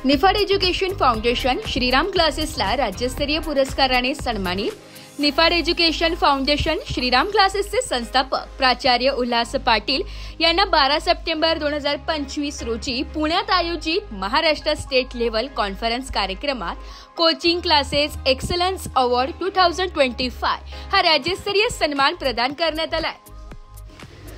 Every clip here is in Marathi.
निफाड एज्युकेशन फाउंडेशन श्रीराम क्लासेसला राज्यस्तरीय पुरस्काराने सन्मानित। निफाड एज्युकेशन फाउंडेशन श्रीराम क्लासेसचे संस्थापक प्राचार्य उल्हास पाटील यांना 12 सप्टेंबर 2025 रोजी पुण्यात आयोजित महाराष्ट्र स्टेट लेव्हल कॉन्फरन्स कार्यक्रमात कोचिंग क्लासेस एक्सलन्स अवॉर्ड 2025 हा राज्यस्तरीय सन्मान प्रदान करण्यात आला।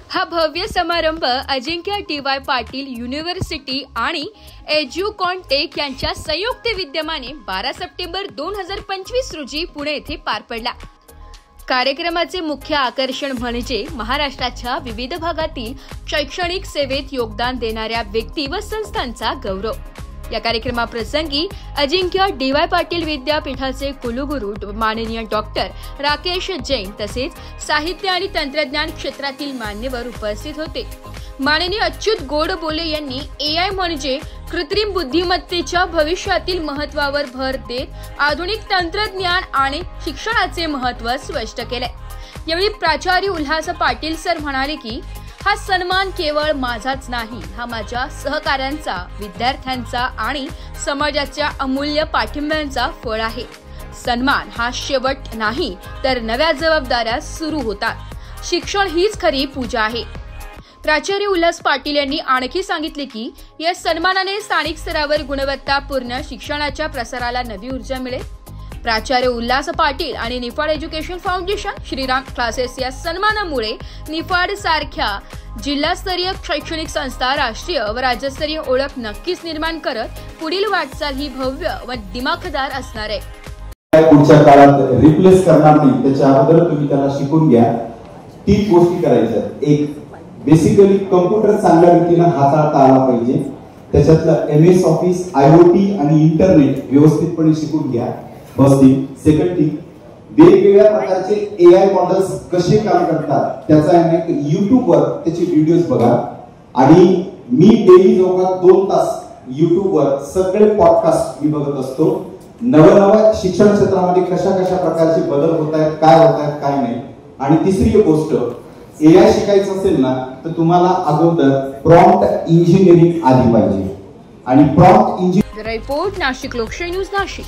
हा भव्य समारंभ अजिंक्य डी.वाय. पाटील युनिव्हर्सिटी आणि एज्युकॉन्टेक यांच्या संयुक्त विद्यमाने 12 सप्टेंबर 2025 रोजी पुणे येथे पार पडला। कार्यक्रमाचे मुख्य आकर्षण म्हणजे महाराष्ट्राच्या विविध भागातील शैक्षणिक सेवेत योगदान देणाऱ्या व्यक्ती व संस्थांचा गौरव। या कार्यक्रमाप्रसंगी अजिंक्य डी.वाय. पाटील विद्यापीठाचे कुलगुरू माननीय डॉक्टर राकेश जैन तसेच साहित्य आणि तंत्रज्ञान क्षेत्रातील मान्यवर उपस्थित होते। माननीय अच्युत गोडबोले यांनी एआय म्हणजे कृत्रिम बुद्धिमत्तेच्या भविष्यातील महत्त्वावर भर देत आधुनिक तंत्रज्ञान आणि शिक्षणाचे महत्त्व स्पष्ट केले। यावेळी प्राचार्य उल्हास पाटील सर म्हणाले की हा सन्मान केवळ माझाच नाही, हा माझ्या सहकाऱ्यांचा, विद्यार्थ्यांचा आणि समाजाच्या अमूल्य पाठिंब्याचा फळ आहे। सन्मान हा शेवट नाही तर नव्या जबाबदाऱ्या सुरू होतात। शिक्षण हीच खरी पूजा आहे। प्राचार्य उल्हास पाटील यांनी आणखी सांगितले की या सन्मानाने स्थानिक स्तरावर गुणवत्तापूर्ण शिक्षणाच्या प्रसाराला नवी ऊर्जा मिळेल। प्राचार्य उल्हास पाटील आणि Niphad education foundation Shriram classes या सन्मानामुळे निफाड सारख्या जिल्हास्तरीय शैक्षणिक संस्था राष्ट्रीय व राज्यस्तरीय ओळख नक्कीच निर्माण करत पुढील वाटचाल ही भव्य व दिमाखदार असणार आहे। पुढच्या काळात रिप्लेस करणार नाही, त्याच्या अगोदर तुम्ही त्याला शिकून घ्या। 3 गोष्टी करायच्या। एक, बेसिकली कॉम्प्युटर चांगल्या रीतीने हाताळता आला पाहिजे, त्याच्यातलं एमएस ऑफिस, आयओटी आणि इंटरनेट व्यवस्थितपणे शिकून घ्या। सेकंड थिंग, वेगवेगळ्या प्रकारचे एआय मॉडेल्स कसे काम करतात त्याचा एक YouTube वर त्याचे व्हिडिओज बघा। आणि मी डेली जवळपास 2 तास YouTube वर सगळे पॉडकास्ट मी बघत असतो। नवनव्या शिक्षण क्षेत्रामध्ये कशा प्रकारचे बदल होत आहेत, काय नाही। आणि तिसरी गोष्ट, एआय शिकायचं असेल ना तर तुम्हाला अगोदर प्रॉम्प्ट इंजिनिअरिंग आली पाहिजे। आणि प्रॉम्प्ट इंजिनिअरिंग रिपोर्ट नाशिक लोकशाही न्यूज नाशिक।